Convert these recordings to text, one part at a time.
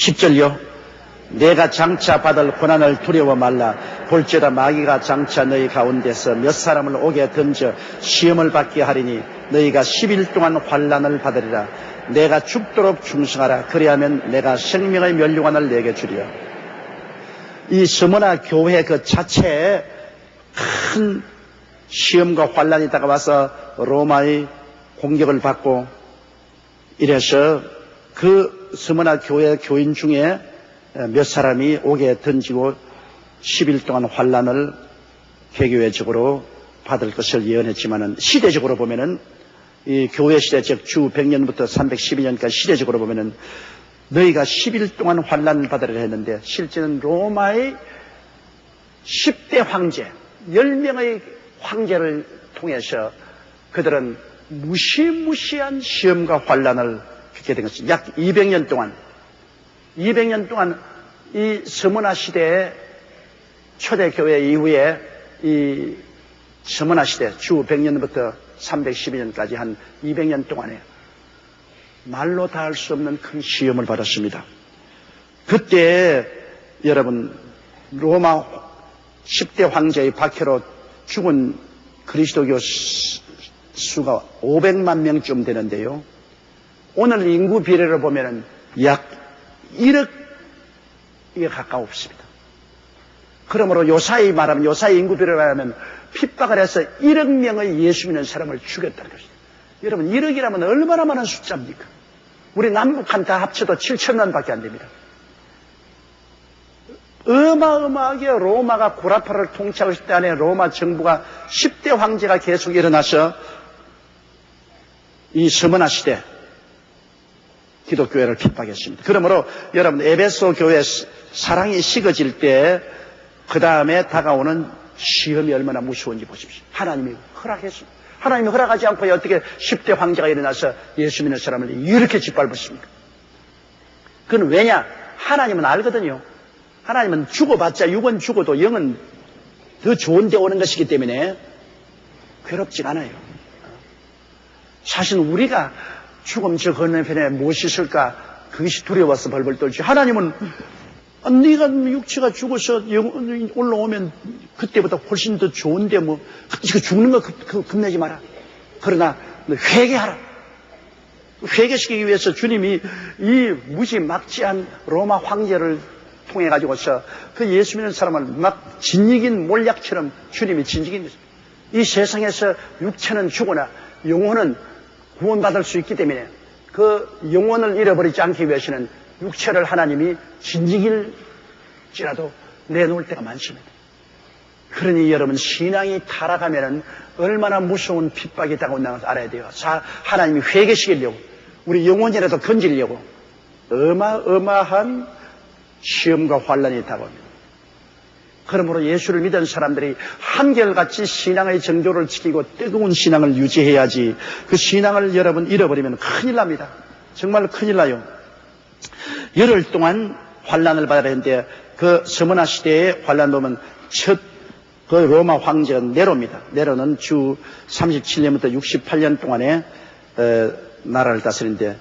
10절요. 내가 장차 받을 고난을 두려워 말라. 볼지어다 마귀가 장차 너희 가운데서 몇 사람을 옥에 던져 시험을 받게 하리니 너희가 10일 동안 환난을 받으리라. 내가 죽도록 충성하라. 그리하면 내가 생명의 면류관을 내게 주리라. 이 스무나 교회 그 자체에 큰 시험과 환난이 다가와서 로마의 공격을 받고 이래서 그 스무나 교회 교인 중에 몇 사람이 옥에 던지고 10일 동안 환난을 개교회적으로 받을 것을 예언했지만은 시대적으로 보면은 이 교회 시대 즉 주 100년부터 312년까지 시대적으로 보면은 너희가 10일 동안 환난을 받으려 했는데 실제는 로마의 10대 황제 10명의 황제를 통해서 그들은 무시무시한 시험과 환난을 겪게 된 것입니다. 약 200년 동안 이 스무나 시대의 초대교회 이후에 이 스무나 시대 주 100년부터 312년까지 한 200년 동안에 말로 다 할 수 없는 큰 시험을 받았습니다. 그때 여러분 로마 10대 황제의 박해로 죽은 그리스도교 수가 500만 명쯤 되는데요. 오늘 인구 비례를 보면은 약 1억에 가까웠습니다. 그러므로 요사이 인구 비례를 말하면 핍박을 해서 1억 명의 예수 믿는 사람을 죽였다는 것입니다. 여러분 1억이라면 얼마나 많은 숫자입니까? 우리 남북한 다 합쳐도 7천만 밖에 안 됩니다. 어마어마하게 로마가 구라파를 통치하고 있을 때 안에 로마 정부가 10대 황제가 계속 일어나서 이 스무나 시대 기독교회를 핍박했습니다. 그러므로 여러분 에베소 교회 사랑이 식어질 때 그 다음에 다가오는 시험이 얼마나 무서운지 보십시오. 하나님이 허락했습니다. 하나님이 허락하지 않고 어떻게 10대 황제가 일어나서 예수 믿는 사람을 이렇게 짓밟았습니까? 그건 왜냐? 하나님은 알거든요. 하나님은 죽어봤자 육은 죽어도 영은 더 좋은 데 오는 것이기 때문에 괴롭지 않아요. 사실 우리가 죽음 저 건너편에 무엇이 있을까 그것이 두려워서 벌벌 떨지. 하나님은 네가 육체가 죽어서 올라오면 그때보다 훨씬 더 좋은데 뭐 이거 죽는 거 겁내지 마라. 그러나 너 회개하라. 회개시키기 위해서 주님이 이 무지막지한 로마 황제를 통해 가지고서 그 예수 믿는 사람을 막 진이긴 몰약처럼 주님이 진이긴 것입니다. 이 세상에서 육체는 죽으나 영혼은 구원받을 수 있기 때문에 그 영혼을 잃어버리지 않기 위해서는 육체를 하나님이 진직일지라도 내놓을 때가 많습니다. 그러니 여러분 신앙이 타락하면 얼마나 무서운 핍박이 다가온다는 것을 알아야 돼요. 하나님이 회개시키려고 우리 영혼이라도 건지려고 어마어마한 시험과 환난이 다가옵니다. 그러므로 예수를 믿은 사람들이 한결같이 신앙의 정조를 지키고 뜨거운 신앙을 유지해야지 그 신앙을 여러분 잃어버리면 큰일 납니다. 정말 큰일 나요. 열흘 동안 환난을 받아야 했는데 그 스무나 시대의 환난 보면 첫 그 로마 황제가 네로입니다. 네로는 주 37년부터 68년 동안에 나라를 다스리는데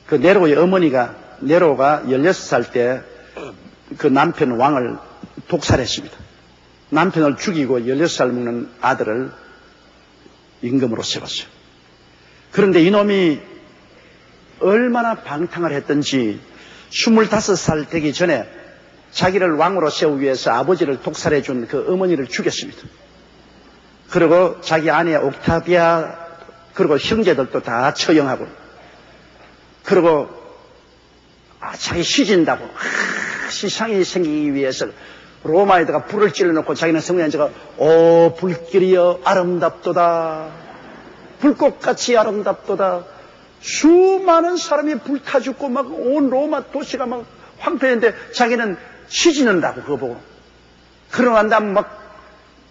그 네로의 어머니가 네로가 16살 때 그 남편 왕을 독살했습니다. 남편을 죽이고 16살 먹는 아들을 임금으로 세웠어요. 그런데 이놈이 얼마나 방탕을 했던지 25살 되기 전에 자기를 왕으로 세우기 위해서 아버지를 독살해 준 그 어머니를 죽였습니다. 그리고 자기 아내 옥타비아 그리고 형제들도 다 처형하고 그리고 자기 시진다고 시상이 생기기 위해서 로마에다가 불을 찔러놓고 자기는 성문에 앉아가 오 불길이여 아름답도다 불꽃같이 아름답도다 수많은 사람이 불타 죽고 막 온 로마 도시가 막 황폐했는데 자기는 시지는다고 그거 보고 그러고 난 다음 막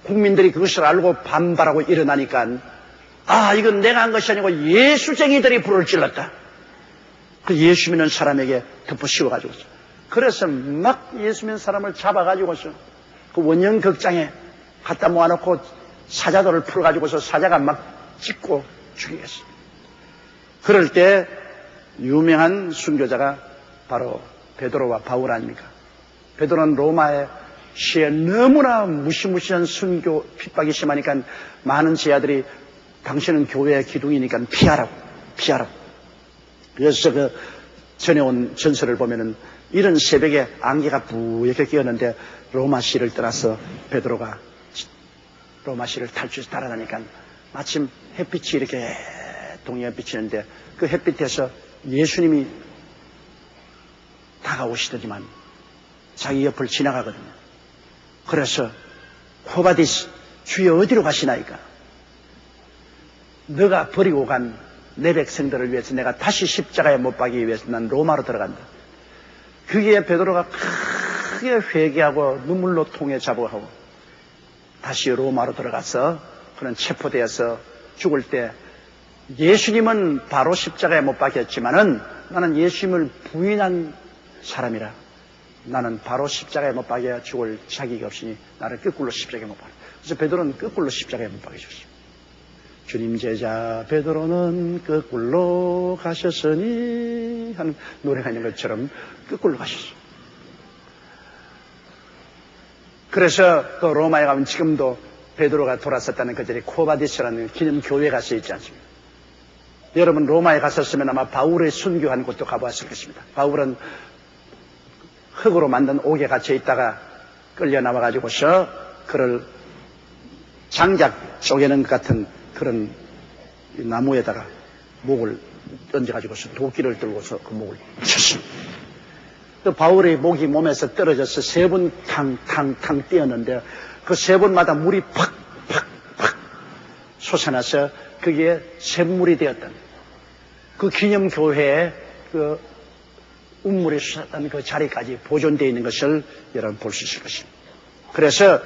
국민들이 그것을 알고 반발하고 일어나니까 이건 내가 한 것이 아니고 예수쟁이들이 불을 찔렀다. 그 예수 믿는 사람에게 덮어 씌워가지고 그래서 막 예수 믿는 사람을 잡아가지고서 그 원형 극장에 갖다 모아놓고 사자들을 풀어가지고서 사자가 막 찢고 죽이겠어요. 그럴 때 유명한 순교자가 바로 베드로와 바울 아닙니까? 베드로는 로마의 시에 너무나 무시무시한 순교 핍박이 심하니까 많은 제자들이 당신은 교회의 기둥이니까 피하라고. 그래서 그 전해온 전설을 보면은 이런 새벽에 안개가 뿌옇게 끼었는데 로마시를 떠나서 베드로가 로마시를 탈출해서 따라다니까 마침 햇빛이 이렇게 동해에 비치는데 그 햇빛에서 예수님이 다가오시더니만 자기 옆을 지나가거든요. 그래서 코바디스, 주여 어디로 가시나이까? 너가 버리고 간 내 백성들을 위해서 내가 다시 십자가에 못 박기 위해서 난 로마로 들어간다. 그게 베드로가 크게 회개하고 눈물로 통해 자복하고 다시 로마로 들어가서 그는 체포되어서 죽을 때 예수님은 바로 십자가에 못 박혔지만은 나는 예수님을 부인한 사람이라 나는 바로 십자가에 못 박여 죽을 자격이 없으니 나를 거꾸로 십자가에 못 박아. 그래서 베드로는 거꾸로 십자가에 못 박여줬습니다. 주님 제자 베드로는 거꾸로 가셨으니 하는 노래가 있는 것처럼 거꾸로 가셨어요. 그래서 또 로마에 가면 지금도 베드로가 돌아섰다는 그 자리에 코바디스라는 기념교회가 쓰여있지 않습니까? 여러분 로마에 갔었으면 아마 바울의 순교한 곳도 가보았을 것입니다. 바울은 흙으로 만든 옥에 갇혀 있다가 끌려 나와가지고서 그를 장작 쪼개는 것 같은 그런 나무에다가 목을 던져가지고서 도끼를 들고서 그 목을 쳤습니다. 또 바울의 목이 몸에서 떨어져서 3번 탕탕탕 뛰었는데 그 3번마다 물이 팍팍팍 솟아나서 그게 샘물이 되었던 그 기념교회에 그 운물이 솟았던 그 자리까지 보존되어 있는 것을 여러분 볼 수 있을 것입니다. 그래서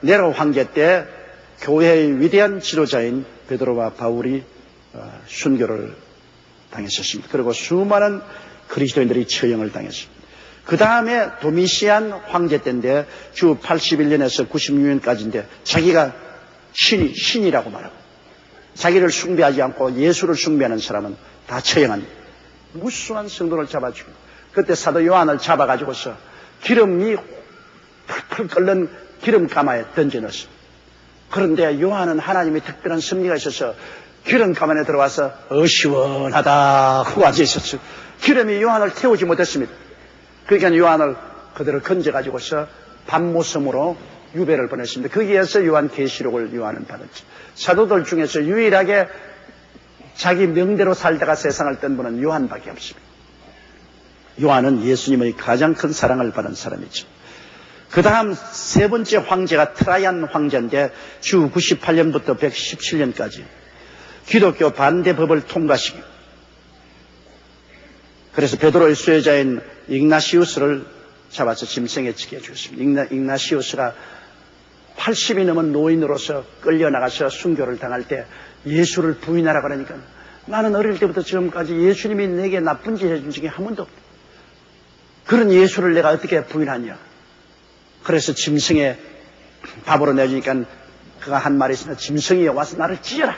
네로 황제 때 교회의 위대한 지도자인 베드로와 바울이 순교를 당했었습니다. 그리고 수많은 그리스도인들이 처형을 당했습니다. 그 다음에 도미시안 황제 때인데 주 81년에서 96년까지인데 자기가 신이라고 말하고 자기를 숭배하지 않고 예수를 숭배하는 사람은 다 처형합니다. 무수한 성도를 잡아주고 그때 사도 요한을 잡아가지고서 기름이 펄펄 끓는 기름가마에 던져넣었습니다. 그런데 요한은 하나님의 특별한 섭리가 있어서 기름가마에 들어와서 시원하다 하고 앉아있었어요. 기름이 요한을 태우지 못했습니다. 그러니까 요한을 그대로 건져가지고서 밤모섬으로 유배를 보냈습니다. 거기에서 요한계시록을 요한은 받았죠. 사도들 중에서 유일하게 자기 명대로 살다가 세상을 뜬 분은 요한밖에 없습니다. 요한은 예수님의 가장 큰 사랑을 받은 사람이죠. 그 다음 3번째 황제가 트라이안 황제인데 주 98년부터 117년까지 기독교 반대법을 통과시키고 그래서 베드로의 수혜자인 ignacius를 잡아서 짐승에 치게 해주었습니다. ignacius가 80이 넘은 노인으로서 끌려나가서 순교를 당할 때 예수를 부인하라 그러니까 나는 어릴 때부터 지금까지 예수님이 내게 나쁜 짓 해준 적이 한 번도 없다. 그런 예수를 내가 어떻게 부인하냐. 그래서 짐승에 밥으로 내주니까 그가 한 말이 있으나 짐승이 와서 나를 찢어라.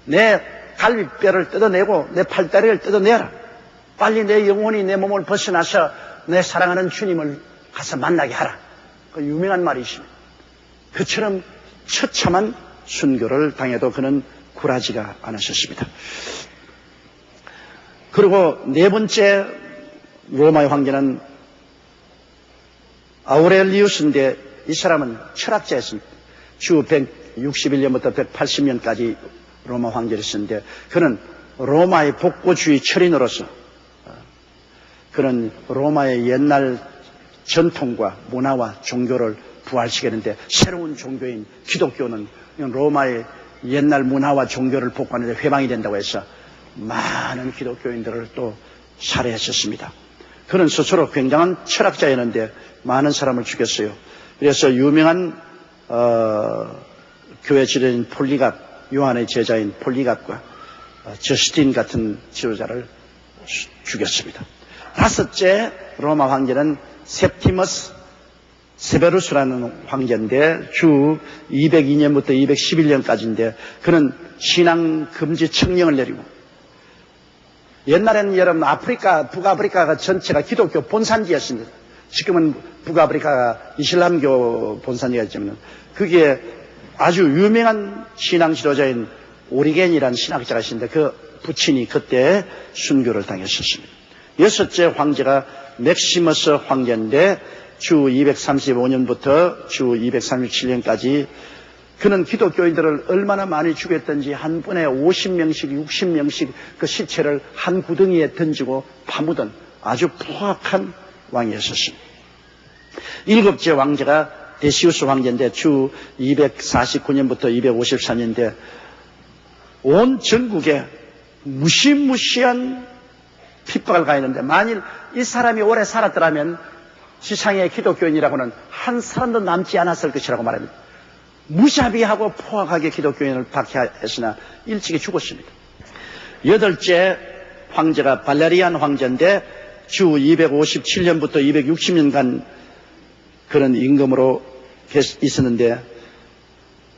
내 갈비뼈를 뜯어내고 내 팔다리를 뜯어내라. 빨리 내 영혼이 내 몸을 벗어나서 내 사랑하는 주님을 가서 만나게 하라. 그 유명한 말이 있습니다. 그처럼 처참한 순교를 당해도 그는 굴하지가 않으셨습니다. 그리고 4번째 로마의 황제는 아우렐리우스인데 이 사람은 철학자였습니다. 주 161년부터 180년까지 로마 황제를 했는데 그는 로마의 복고주의 철인으로서 그는 로마의 옛날 전통과 문화와 종교를 부활시키는데 새로운 종교인 기독교는 로마의 옛날 문화와 종교를 복구하는데 회방이 된다고 해서 많은 기독교인들을 또 살해했었습니다. 그는 스스로 굉장한 철학자였는데 많은 사람을 죽였어요. 그래서 유명한 교회 지도자인 폴리갑, 요한의 제자인 폴리갑과 저스틴 같은 지도자를 죽였습니다. 5째 로마 황제는 셉티머스 세베루스라는 황제인데 주 202년부터 211년까지인데 그는 신앙 금지 칙령을 내리고 옛날에는 여러분 북아프리카가 전체가 기독교 본산지였습니다. 지금은 북아프리카가 이슬람교 본산이었지만 그게 아주 유명한 신앙 지도자인 오리겐이라는 신학자가 있었는데 그 부친이 그때 순교를 당했었습니다. 여섯째 황제가 맥시머스 황제인데 주 235년부터 주 237년까지 그는 기독교인들을 얼마나 많이 죽였던지 한 번에 50명씩 60명씩 그 시체를 한 구덩이에 던지고 파묻은 아주 포악한 왕이었습니다. 일곱째 황제가 데시우스 황제인데 주 249년부터 253년인데 온 전국에 무시무시한 핍박을 가했는데 만일 이 사람이 오래 살았더라면 지상의 기독교인이라고는 한 사람도 남지 않았을 것이라고 말합니다. 무자비하고 포악하게 기독교인을 박해했으나 일찍이 죽었습니다. 여덟째 황제가 발레리안 황제인데 주 257년부터 260년간 그런 임금으로 있었는데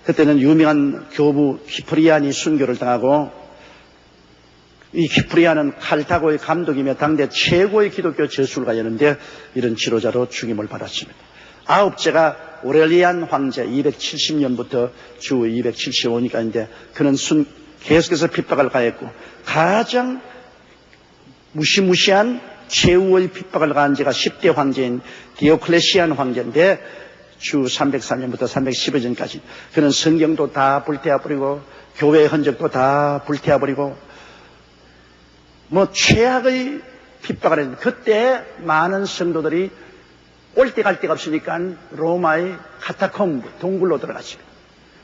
그때는 유명한 교부 히프리안이 순교를 당하고 이 히프리안은 칼타고의 감독이며 당대 최고의 기독교 저술가였는데 이런 지도자로 죽임을 받았습니다. 아홉째가 오렐리안 황제 270년부터 주 275년까지인데 그는 계속해서 핍박을 가했고 가장 무시무시한 최후의 핍박을 가한 제가 10대 황제인 디오클레시안 황제인데 주 303년부터 315년까지 그는 성경도 다 불태워버리고 교회의 흔적도 다 불태워버리고 최악의 핍박을 했는데 그때 많은 성도들이 올 때 갈 데가 없으니까 로마의 카타콤브 동굴로 들어갔습니다.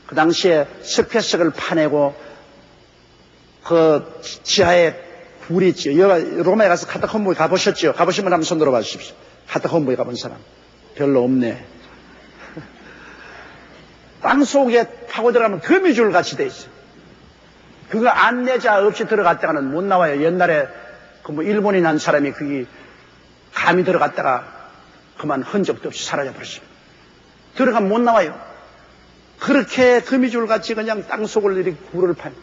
그 당시에 석회석을 파내고 그 지하에 굴이 있죠. 로마에 가서 카타콤브에 가보셨죠? 가보시면 한번 손 들어봐 주십시오. 카타콤브에 가본 사람 별로 없네. 땅 속에 파고 들어가면 거미줄 같이 돼 있어요. 그거 안내자 없이 들어갔다가는 못 나와요. 옛날에 일본인 한 사람이 거기 감이 들어갔다가 그만 흔적도 없이 사라져 버렸습니다. 들어가면 못 나와요. 그렇게 거미줄 같이 그냥 땅 속을 이렇게 굴을 판.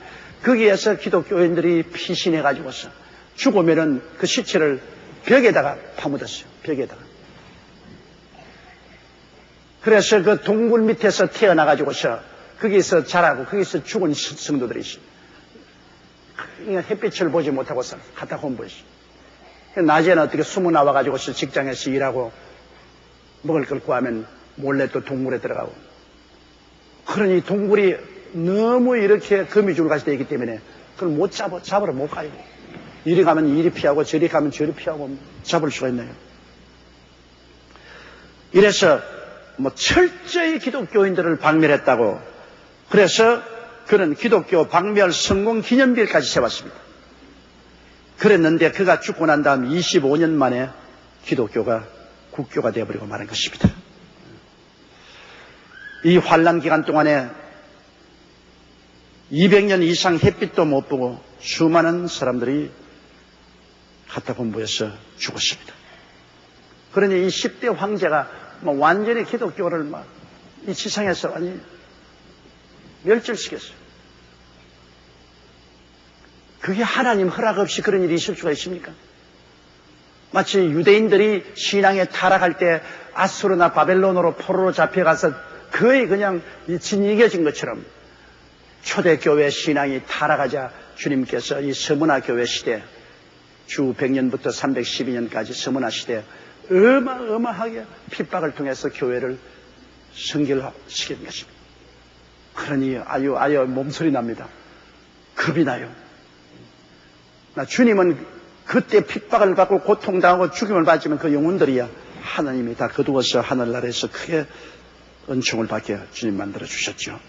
거기에서 기독교인들이 피신해 가지고서 죽으면은 그 시체를 벽에다가 파묻었어요. 벽에다가. 그래서 그 동굴 밑에서 태어나 가지고서 거기서 자라고 거기서 죽은 성도들이 있어요. 햇빛을 보지 못하고서 카타콤브에서. 낮에는 어떻게 숨어 나와 가지고서 직장에서 일하고 먹을 걸 구하면 몰래 또 동굴에 들어가고. 그러니 동굴이 너무 이렇게 거미줄 같이 되어 있기 때문에 그걸 못 잡으러 못 가요. 이리 가면 이리 피하고 저리 가면 저리 피하고 잡을 수가 있나요? 이래서 철저히 기독교인들을 박멸했다고. 그래서 그는 기독교 박멸 성공 기념비를 세웠습니다. 그랬는데 그가 죽고 난 다음 25년 만에 기독교가 국교가 되어버리고 마는 것입니다. 이 환란 기간 동안에 200년 이상 햇빛도 못 보고 수많은 사람들이 카타콤브에서 죽었습니다. 그러니 이 10대 황제가 완전히 기독교를 이 지상에서 완전히 멸절시켰어요. 그게 하나님 허락 없이 그런 일이 있을 수가 있습니까? 마치 유대인들이 신앙에 타락할 때 아수르나 바벨론으로 포로로 잡혀가서 거의 그냥 진이겨진 것처럼 초대교회 신앙이 타락하자 주님께서 이 서문화 교회 시대 주 100년부터 312년까지 서문화 시대 어마어마하게 핍박을 통해서 교회를 성결시킨 것입니다. 그러니 아유 몸소리 납니다. 겁이 나요. 주님은 그때 핍박을 받고 고통당하고 죽임을 받지만 그 영혼들이야 하나님이 다 거두어서 하늘나라에서 크게 은총을 받게 주님 만들어 주셨죠.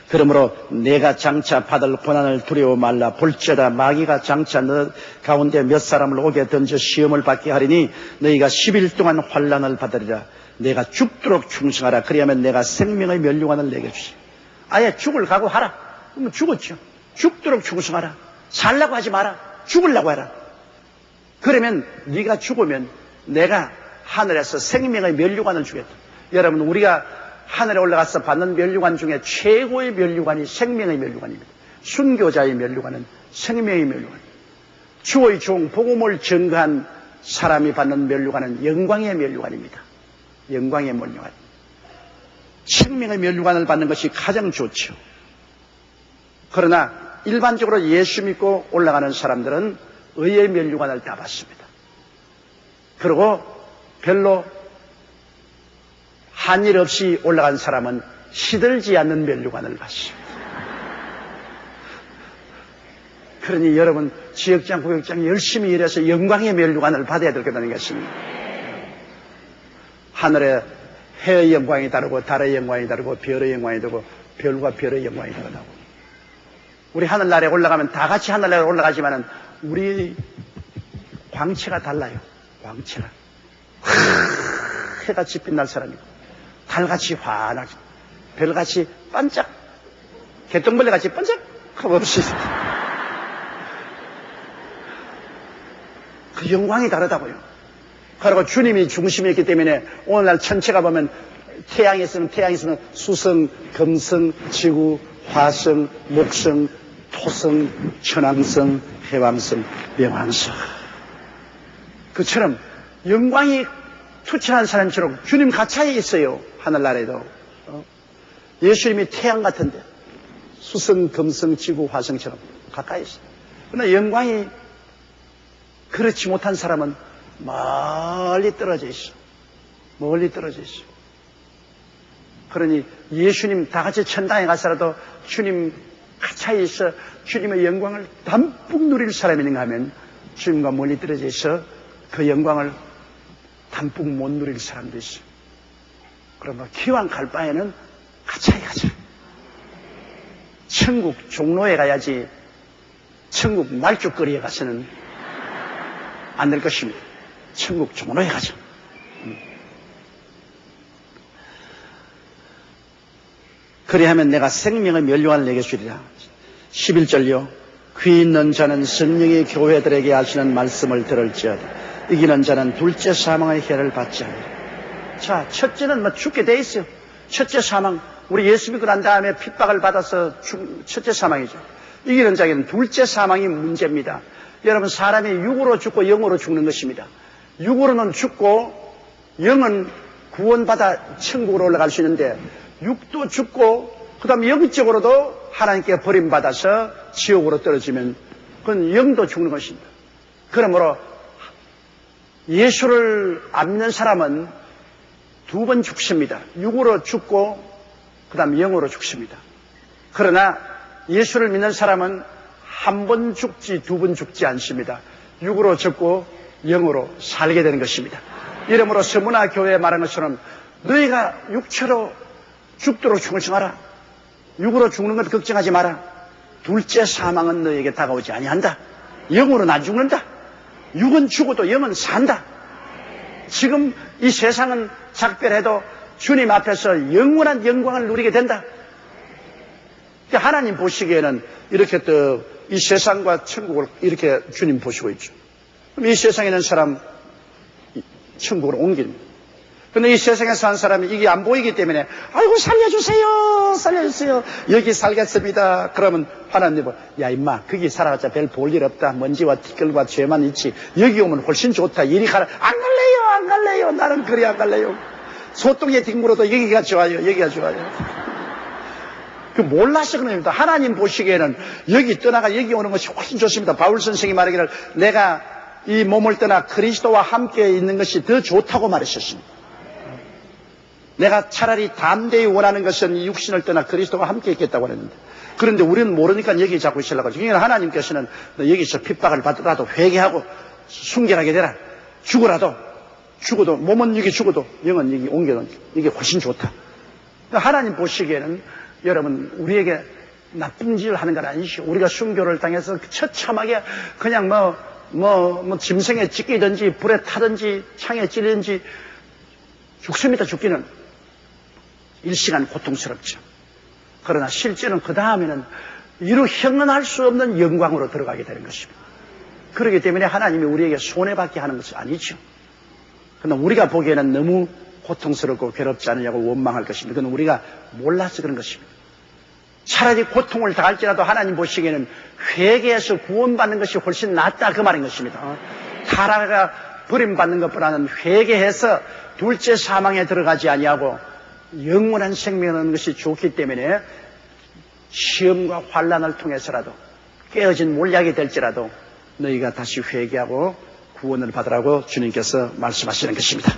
그러므로 내가 장차 받을 고난을 두려워 말라. 볼지어다 마귀가 장차 너 가운데 몇 사람을 오게 던져 시험을 받게 하리니 너희가 10일 동안 환난을 받으리라. 내가 죽도록 충성하라. 그리하면 내가 생명의 면류관을 내게 주시. 아예 죽을 각오하라. 그러면 죽었죠. 죽도록 충성하라. 살라고 하지 마라. 죽으려고 해라. 그러면 네가 죽으면 내가 하늘에서 생명의 면류관을 주겠다. 여러분 우리가 하늘에 올라가서 받는 면류관 중에 최고의 면류관이 생명의 면류관입니다. 순교자의 면류관은 생명의 면류관. 주의 종, 복음을 증거한 사람이 받는 면류관은 영광의 면류관입니다. 영광의 면류관. 생명의 면류관을 받는 것이 가장 좋죠. 그러나 일반적으로 예수 믿고 올라가는 사람들은 의의 면류관을 다 받습니다. 그리고 별로 한일 없이 올라간 사람은 시들지 않는 면류관을 받습니다. 그러니 여러분 지역장, 구역장 열심히 일해서 영광의 면류관을 받아야 될 거라는 것입니다. 하늘에 해의 영광이 다르고 달의 영광이 다르고 별의 영광이 다르고 별과 별의 영광이 다르다고. 우리 하늘나라에 올라가면 다 같이 하늘나라에 올라가지만은 우리 광채가 달라요. 광채가 해같이 빛날 사람이고 달같이 환하고 별같이 반짝 개똥벌레같이 반짝 없이 그 영광이 다르다고요. 그리고 주님이 중심이었기 때문에 오늘날 천체가 보면 태양에서는 수성, 금성, 지구, 화성, 목성, 토성, 천왕성, 해왕성, 명왕성. 그처럼 영광이 투철한 사람처럼 주님 가차에 있어요. 하늘나라에도. 예수님이 태양 같은데 수성, 금성, 지구, 화성처럼 가까이 있어요. 그러나 영광이 그렇지 못한 사람은 멀리 떨어져 있어. 멀리 떨어져 있어. 그러니 예수님 다 같이 천당에 가서라도 주님 가차에 있어 주님의 영광을 담뿍 누릴 사람이 있는가 하면 주님과 멀리 떨어져 있어 그 영광을 담뿍 못 누릴 사람도 있어. 그러면 기왕 갈 바에는 가차에 가자. 천국 종로에 가야지 천국 말죽거리에 가서는 안 될 것입니다. 천국 종로에 가자. 그리하면 내가 생명의 면류관을 내게 주리라. 11절요. 귀 있는 자는 성령이 교회들에게 하시는 말씀을 들을지어다. 이기는 자는 둘째 사망의 해를 받지 않으리라. 자, 첫째는 뭐 죽게 돼 있어요. 첫째 사망. 우리 예수 믿고 난 다음에 핍박을 받아서 첫째 사망이죠. 이기는 자에게는 둘째 사망이 문제입니다. 여러분, 사람이 육으로 죽고 영으로 죽는 것입니다. 육으로는 죽고 영은 구원받아 천국으로 올라갈 수 있는데 육도 죽고 그 다음에 영적으로도 하나님께 버림받아서 지옥으로 떨어지면 그건 영도 죽는 것입니다. 그러므로 예수를 안 믿는 사람은 두 번 죽습니다. 육으로 죽고 그 다음에 영으로 죽습니다. 그러나 예수를 믿는 사람은 한 번 죽지 두 번 죽지 않습니다. 육으로 죽고 영으로 살게 되는 것입니다. 이러므로 서문화 교회에 말한 것처럼 너희가 육체로 죽도록 충성하라. 육으로 죽는 것 걱정하지 마라. 둘째 사망은 너희에게 다가오지 아니한다. 영으로는 안 죽는다. 육은 죽어도 영은 산다. 지금 이 세상은 작별해도 주님 앞에서 영원한 영광을 누리게 된다. 하나님 보시기에는 이렇게 또 이 세상과 천국을 이렇게 주님 보시고 있죠. 그럼 이 세상에 있는 사람 천국으로 옮깁니다. 그런데 이 세상에 사는 사람이 이게 안 보이기 때문에 아이고 살려주세요 살려주세요 여기 살겠습니다. 그러면 하나님 야 임마 거기 살아봤자 별 볼 일 없다. 먼지와 티끌과 죄만 있지. 여기 오면 훨씬 좋다. 이리 가라. 안 갈래요 나는 그리 안 갈래요. 소똥에 뒹굴어도 여기가 좋아요. 여기가 좋아요. 그 몰라서 그런 겁니다. 하나님 보시기에는 여기 떠나가 여기 오는 것이 훨씬 좋습니다. 바울 선생이 말하기를 내가 이 몸을 떠나 그리스도와 함께 있는 것이 더 좋다고 말하셨습니다. 내가 차라리 담대히 원하는 것은 이 육신을 떠나 그리스도와 함께 있겠다고 했는데 그런데 우리는 모르니까 여기 자꾸 있으려고 하죠. 그러니까 하나님께서는 너 여기서 핍박을 받더라도 회개하고 순결하게 되라. 죽어도 몸은 여기 죽어도 영은 여기 옮겨놓은 이게 훨씬 좋다. 그러니까 하나님 보시기에는 여러분 우리에게 나쁜 짓을 하는 건 아니죠. 우리가 순교를 당해서 처참하게 그냥 짐승에 찢기든지 불에 타든지 창에 찔리든지 죽습니다. 죽기는 일시간 고통스럽죠. 그러나 실제는 그 다음에는 이루 형언할 수 없는 영광으로 들어가게 되는 것입니다. 그렇기 때문에 하나님이 우리에게 손해받게 하는 것이 아니죠. 그러나 우리가 보기에는 너무 고통스럽고 괴롭지 않으냐고 원망할 것입니다. 그건 우리가 몰라서 그런 것입니다. 차라리 고통을 당할지라도 하나님 보시기에는 회개해서 구원받는 것이 훨씬 낫다 그 말인 것입니다. 타락가 버림받는 것보다는 회개해서 둘째 사망에 들어가지 아니하고 영원한 생명을 얻는 것이 좋기 때문에 시험과 환난을 통해서라도 깨어진 몰약이 될지라도 너희가 다시 회개하고 구원을 받으라고 주님께서 말씀하시는 것입니다.